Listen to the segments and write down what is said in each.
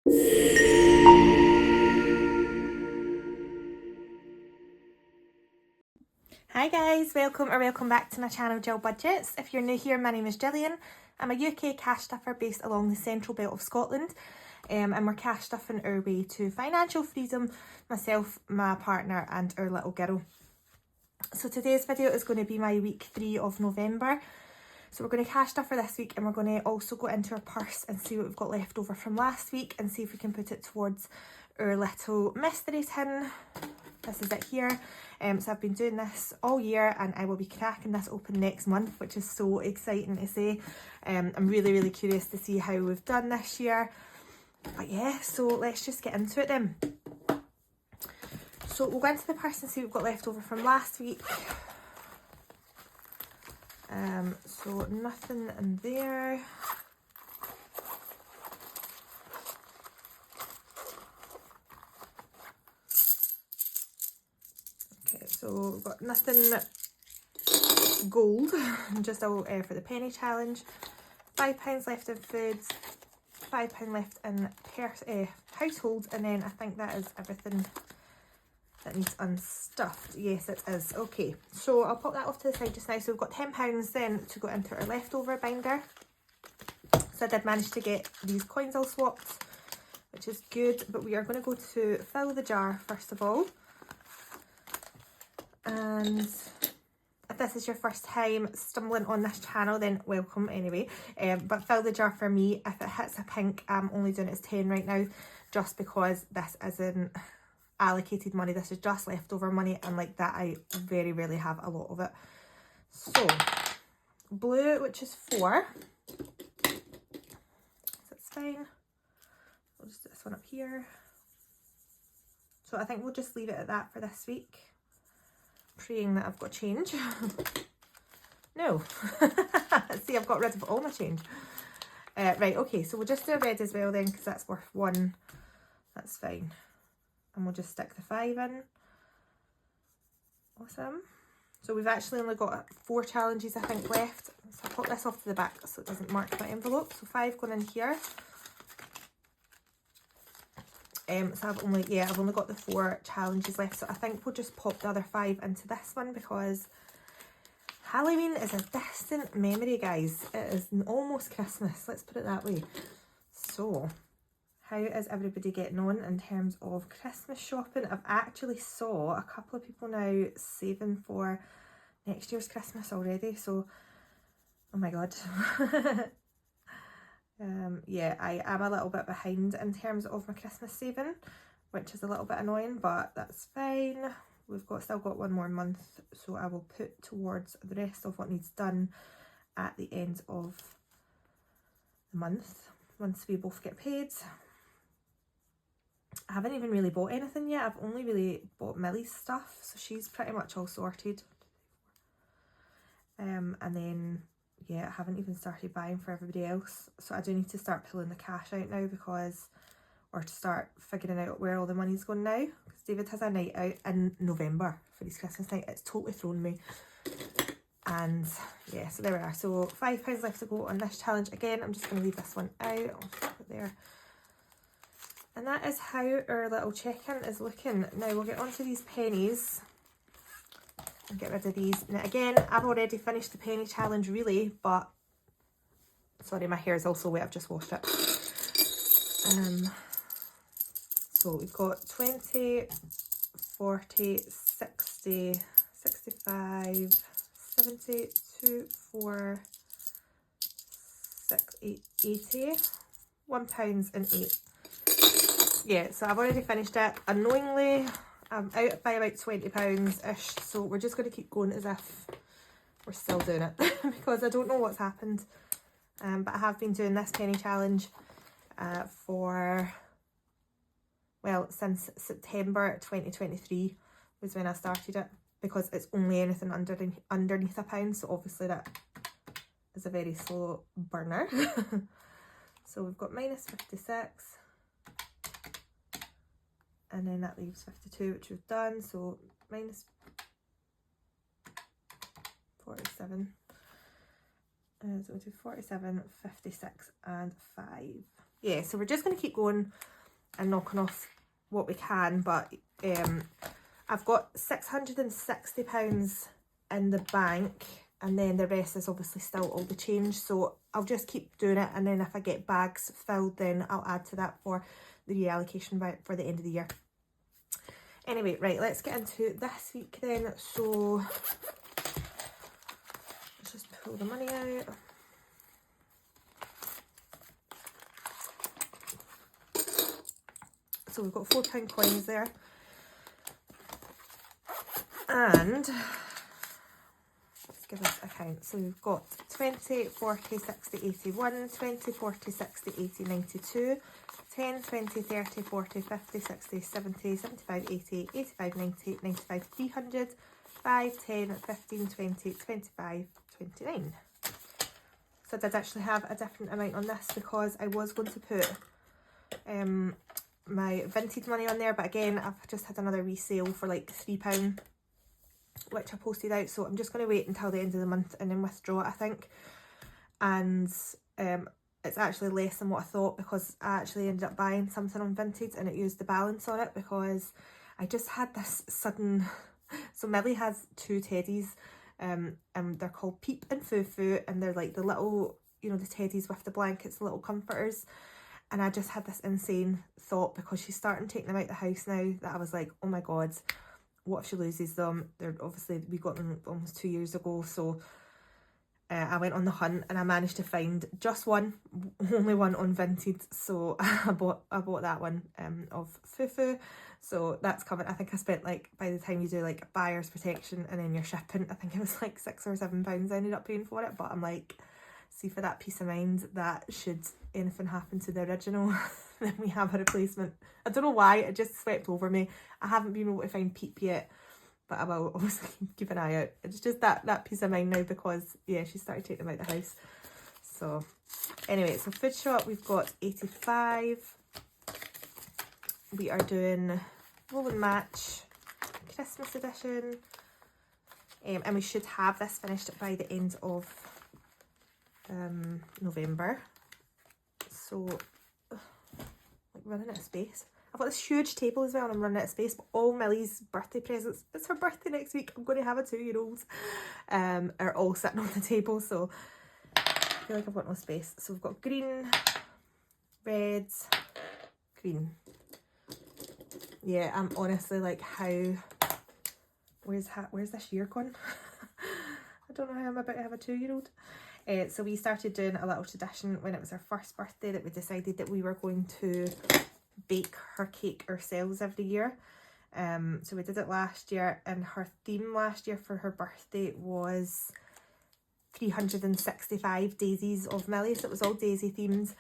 Hi guys, welcome back to my channel GillBudgets. If you're new here, my name is Gillian. I'm a UK cash stuffer based along the central belt of Scotland, and we're cash stuffing our way to financial freedom, myself, my partner and our little girl. So today's video is going to be my week 3 of November. So we're going to cash stuff for this week, and we're going to also go into our purse and see what we've got left over from last week and see if we can put it towards our little mystery tin. This is it here. So I've been doing this all year and I will be cracking this open next month, which is so exciting to say. I'm really curious to see how we've done this year. But yeah, so let's just get into it then. So we'll go into the purse and see what we've got left over from last week. So nothing in there. Okay, so we've got nothing gold, just all for the penny challenge. £5 left in foods, £5 left in household, and then I think that is everything that needs unstuffed. Yes, it is. Okay, so I'll pop that off to the side just now. So we've got £10 then to go into our leftover binder. So I did manage to get these coins all swapped, which is good, but we are going to go to fill the jar first of all. And if this is your first time stumbling on this channel, then welcome anyway. But fill the jar for me. If it hits a pink, I'm only doing it as 10 right now, just because this isn't allocated money. This is just leftover money, and like that I very rarely have a lot of it. So blue, which is 4, so that's fine. We'll just do this one up here. So I think we'll just leave it at that for this week, praying that I've got change. No. See, I've got rid of all my change. Right, okay, so we'll just do a red as well then, because that's worth 1. That's fine. And we'll just stick the 5 in. Awesome. So we've actually only got 4 challenges I think left. So I'll pop this off to the back so it doesn't mark my envelope. So 5 going in here. So I've only got the 4 challenges left. So I think we'll just pop the other 5 into this one, because Halloween is a distant memory, guys. It is almost Christmas, let's put it that way. So how is everybody getting on in terms of Christmas shopping? I've actually saw a couple of people now saving for next year's Christmas already, so oh my god. Yeah, I am a little bit behind in terms of my Christmas saving, which is a little bit annoying, but that's fine. We've still got 1 more month, so I will put towards the rest of what needs done at the end of the month, once we both get paid. I haven't even really bought anything yet. I've only really bought Millie's stuff, so she's pretty much all sorted. And then yeah, I haven't even started buying for everybody else, so I do need to start pulling the cash out now, or to start figuring out where all the money's going now, because David has a night out in November for his Christmas night. It's totally thrown me. And yeah, so there we are. So £5 left to go on this challenge. Again, I'm just going to leave this one out. I'll just put it there. And that is how our little check-in is looking. Now we'll get onto these pennies and get rid of these. Now again, I've already finished the penny challenge really, but sorry, my hair is also wet, I've just washed it. So we've got 20, 40, 60, 65, 70, 2, 4, 6, 8, 80, £1 and 8. Yeah, so I've already finished it. Annoyingly, I'm out by about £20-ish, so we're just going to keep going as if we're still doing it, because I don't know what's happened. But I have been doing this penny challenge since September 2023 was when I started it, because it's only anything underneath £1, so obviously that is a very slow burner. So we've got -56. And then that leaves 52, which we've done, so minus 47. So we'll do 47, 56 and 5. Yeah, so we're just going to keep going and knocking off what we can, but I've got £660 in the bank, and then the rest is obviously still all the change, so I'll just keep doing it, and then if I get bags filled, then I'll add to that for the reallocation for the end of the year. Anyway, right, let's get into this week then. So let's just pull the money out. So we've got £4 coins there. And let's give us a count. So we've got 20, 40, 60, 81, 20, 40, 60, 80, 92, 10, 20, 30, 40, 50, 60, 70, 75, 80, 85, 90, 95, 300, 5, 10, 15, 20, 25, 29. So I did actually have a different amount on this because I was going to put my vintage money on there, but again, I've just had another resale for like £3, which I posted out, so I'm just going to wait until the end of the month and then withdraw it, I think. And it's actually less than what I thought, because I actually ended up buying something on vintage and it used the balance on it, because I just had this sudden... So Millie has 2 teddies, and they're called Peep and Foo-Foo, and they're like the little, you know, the teddies with the blankets, the little comforters. And I just had this insane thought, because she's starting taking them out the house now, that I was like, oh my god, what if she loses them? They're obviously, we got them almost 2 years ago, so I went on the hunt and I managed to find just one, only one on vintage, so I bought that one of Foo-Foo. So that's coming. I think I spent, like, by the time you do like buyer's protection and then your shipping, I think it was like £6 or £7 I ended up paying for it. But I'm like, see, for that peace of mind, that should anything happen to the original, then we have a replacement. I don't know why, it just swept over me. I haven't been able to find Peep yet, but I will obviously keep an eye out. It's just that peace of mind now, because yeah, she started taking them out the house. So anyway, so food shop, we've got 85. We are doing Roll and Match Christmas edition, and we should have this finished by the end of November. So like running out of space. I've got this huge table as well, and I'm running out of space, but all Millie's birthday presents, it's her birthday next week, I'm going to have a 2-year-old, are all sitting on the table, so I feel like I've got no space. So we've got green, red, green. Yeah, I'm honestly like, how, where's this year gone? I don't know how I'm about to have a 2-year-old. So we started doing a little tradition when it was our first birthday, that we decided that we were going to bake her cake ourselves every year. So we did it last year, and her theme last year for her birthday was 365 daisies of Millie, so it was all daisy themed.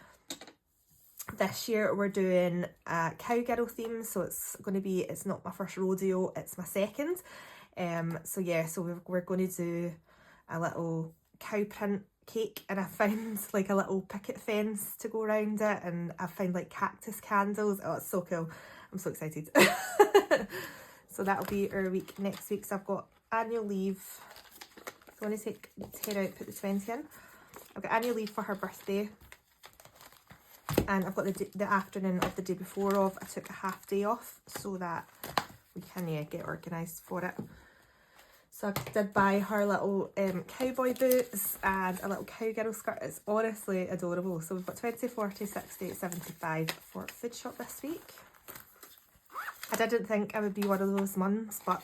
This year we're doing a cowgirl theme, so it's going to be, it's not my first rodeo, it's my second. So yeah, so we're going to do a little cow print cake, and I found like a little picket fence to go around it, and I found like cactus candles. Oh, it's so cool. I'm so excited. So that'll be our week next week. So I've got annual leave. So I'm going to take 10 out, put the 20 in. I've got annual leave for her birthday, and I've got the afternoon of the day before off. I took a half day off so that we can get organised for it. So I did buy her little cowboy boots and a little cowgirl skirt. It's honestly adorable. So we've got 20, 40, 60, 75 for food shop this week. I didn't think I would be one of those mums, but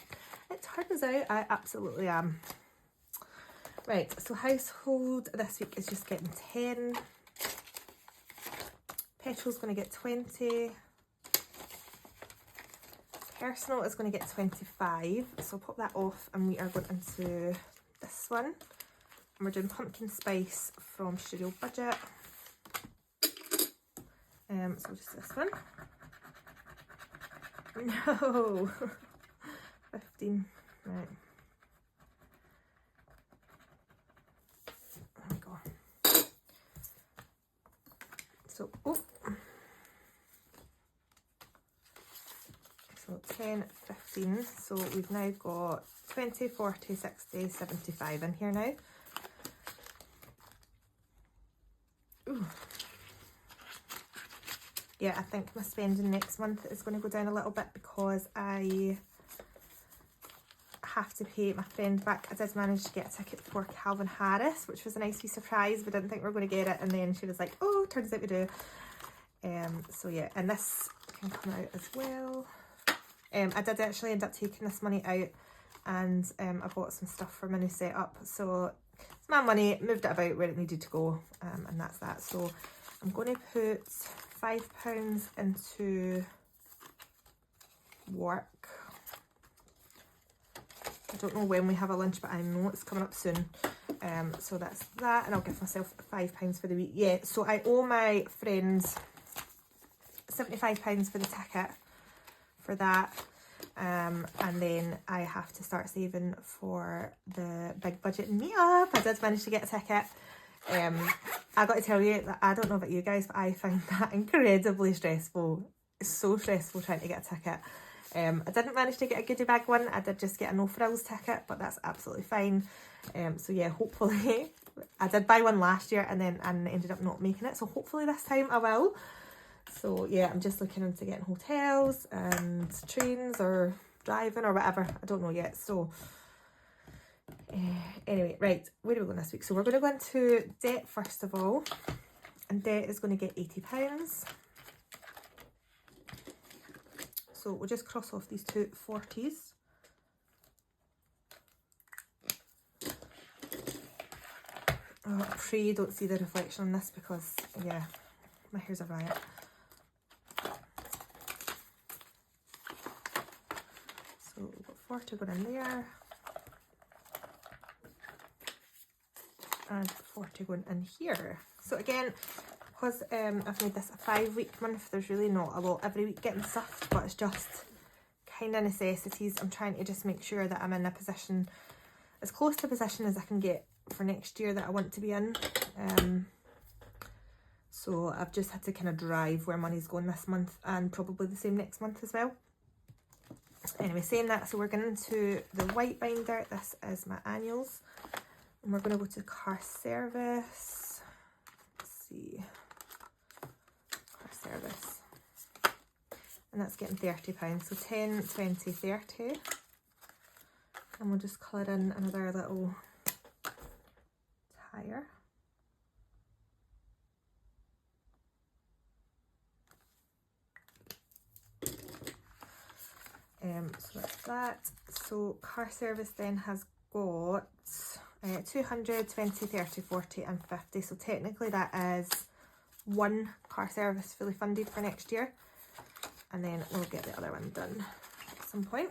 it turns out I absolutely am. Right, so household this week is just getting 10. Petrol's going to get 20. Personal is going to get 25, so I'll pop that off, and we are going into this one, and we're doing pumpkin spice from Studio Budget. So just this one. No, 15. Right. There we go. So So 10, 15, so we've now got 20, 40, 60, 75 in here now. Ooh. yeah, I think my spending next month is going to go down a little bit because I have to pay my friend back. I did manage to get a ticket for Calvin Harris, which was a nice wee surprise. We didn't think we were going to get it, and then she was like, oh, turns out we do. So yeah, and this can come out as well. I did actually end up taking this money out, and I bought some stuff for my new setup. So it's my money, moved it about where it needed to go, and that's that. So I'm going to put £5 into work. I don't know when we have a lunch, but I know it's coming up soon. So that's that, and I'll give myself £5 for the week. Yeah, so I owe my friends £75 for the ticket for that. And then I have to start saving for the big budget meetup. I did manage to get a ticket. I got to tell you that I don't know about you guys, but I find that incredibly stressful. It's so stressful trying to get a ticket. I didn't manage to get a goodie bag one. I did just get a no frills ticket, but that's absolutely fine. So yeah, hopefully I did buy one last year and then ended up not making it. So hopefully this time I will. So yeah, I'm just looking into getting hotels and trains or driving or whatever. I don't know yet. So anyway, right, where are we going this week? So we're going to go into debt first of all. And debt is going to get £80. So we'll just cross off these two 40s. Oh, I pray you don't see the reflection on this because, yeah, my hair's a riot. So we've got 40 going in there. And 40 going in here. So again, because I've made this a 5-week month, there's really not a lot every week getting stuff, but it's just kind of necessities. I'm trying to just make sure that I'm in a position, as close to a position as I can get for next year that I want to be in. So I've just had to kind of drive where money's going this month and probably the same next month as well. Anyway, saying that, so we're going into the white binder. This is my annuals. And we're going to go to car service. Let's see. Service, and that's getting £30. So 10, 20, 30, and we'll just colour in another little tyre. So that's that. So car service then has got 200, 20, 30, 40 and 50. So technically that is one car service fully funded for next year, and then we'll get the other one done at some point.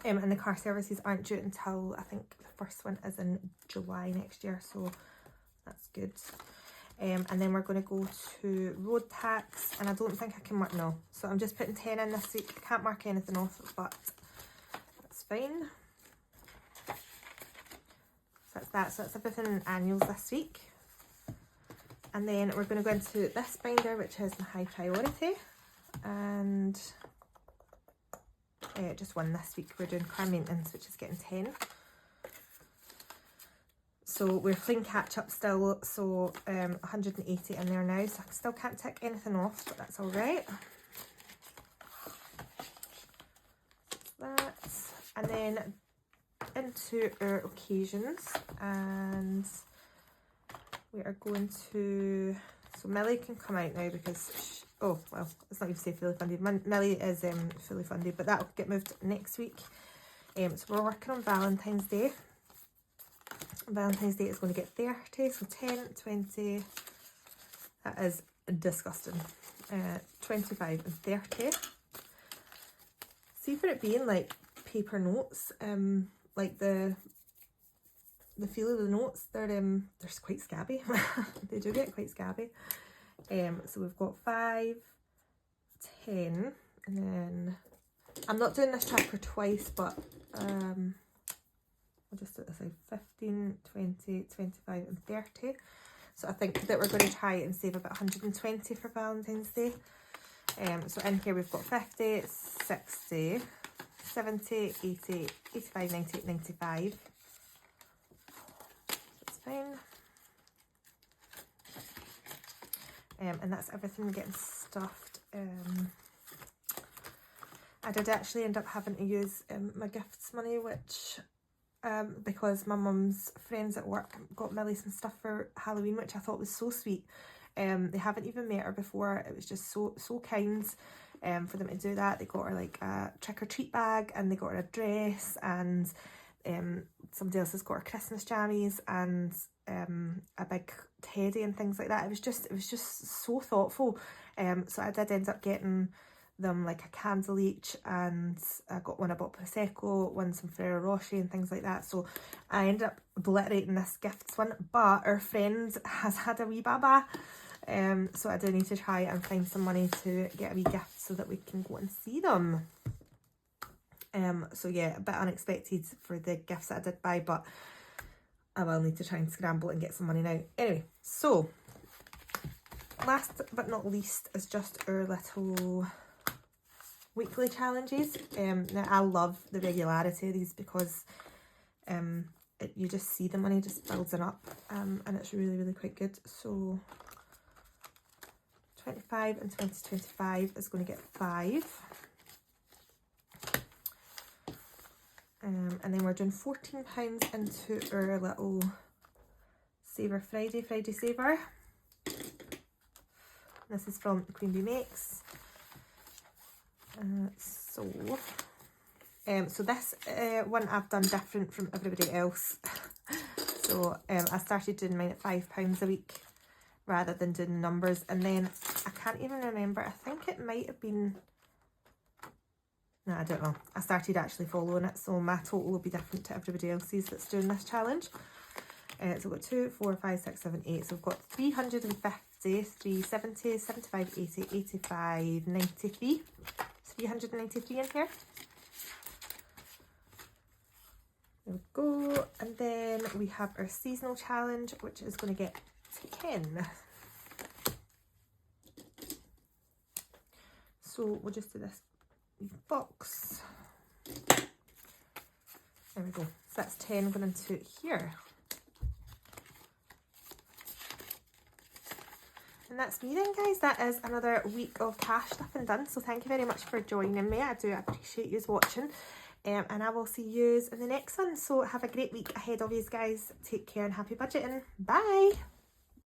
And the car services aren't due until I think the first one is in July next year, so that's good. And then we're going to go to road tax, and I don't think I can mark, no, so I'm just putting 10 in this week. I can't mark anything off, but that's fine. So that's that. So that's everything in annuals this week. And then we're going to go into this binder, which is my high priority, and just one this week. We're doing car maintenance, which is getting 10. So we're playing catch up still, so 180 in there now, so I still can't tick anything off, but that's all right. That, and then into our occasions, and we are going to, so Millie can come out now because, oh, well, it's not even say fully funded. Millie is fully funded, but that'll get moved next week. So we're working on Valentine's Day. Valentine's Day is going to get 30, so 10, 20, that is disgusting. 25 and 30. See, for it being like paper notes, like the feel of the notes, they're quite scabby. They do get quite scabby. So we've got 5, 10, and then I'm not doing this tracker twice, but I'll just do it this side, 15, 20, 25 and 30. So I think that we're going to try and save about 120 for Valentine's Day. So in here we've got 50, 60, 70, 80, 85, 90, 95. That's fine. And that's everything getting stuffed. I did actually end up having to use my gifts money, which because my mum's friends at work got Millie some stuff for Halloween, which I thought was so sweet. They haven't even met her before. It was just so kind for them to do that. They got her like a trick-or-treat bag, and they got her a dress, and somebody else has got her Christmas jammies and a big teddy and things like that. It was just so thoughtful. So I did end up getting them like a candle each, and I got one, I bought Prosecco, one some Ferrero Rocher and things like that. So I ended up obliterating this gifts one, but our friend has had a wee baba, so I do need to try and find some money to get a wee gift so that we can go and see them. So yeah, a bit unexpected for the gifts that I did buy, but I will need to try and scramble and get some money now. Anyway, so last but not least is just our little weekly challenges. Now I love the regularity of these because you just see the money just building up, and it's really quite good. So 25 and 2025 is going to get 5. And then we're doing £14 into our little Saver Friday Saver. This is from Queen Bee Makes. So this one I've done different from everybody else. So I started doing mine at £5 a week rather than doing numbers, and then I can't even remember, I think it might have been, no, I don't know, I started actually following it, so my total will be different to everybody else's that's doing this challenge. So we've got 2, 4, 5, 6, 7, 8, so we've got 350, 370, 75, 80, 85, 93. 393 in here. There we go. And then we have our seasonal challenge, which is going to get 10. So we'll just do this box. There we go. So that's 10 going into here. And that's me then, guys. That is another week of cash stuff and done. So thank you very much for joining me. I do appreciate you watching. And I will see you in the next one. So have a great week ahead of you guys. Take care and happy budgeting. Bye.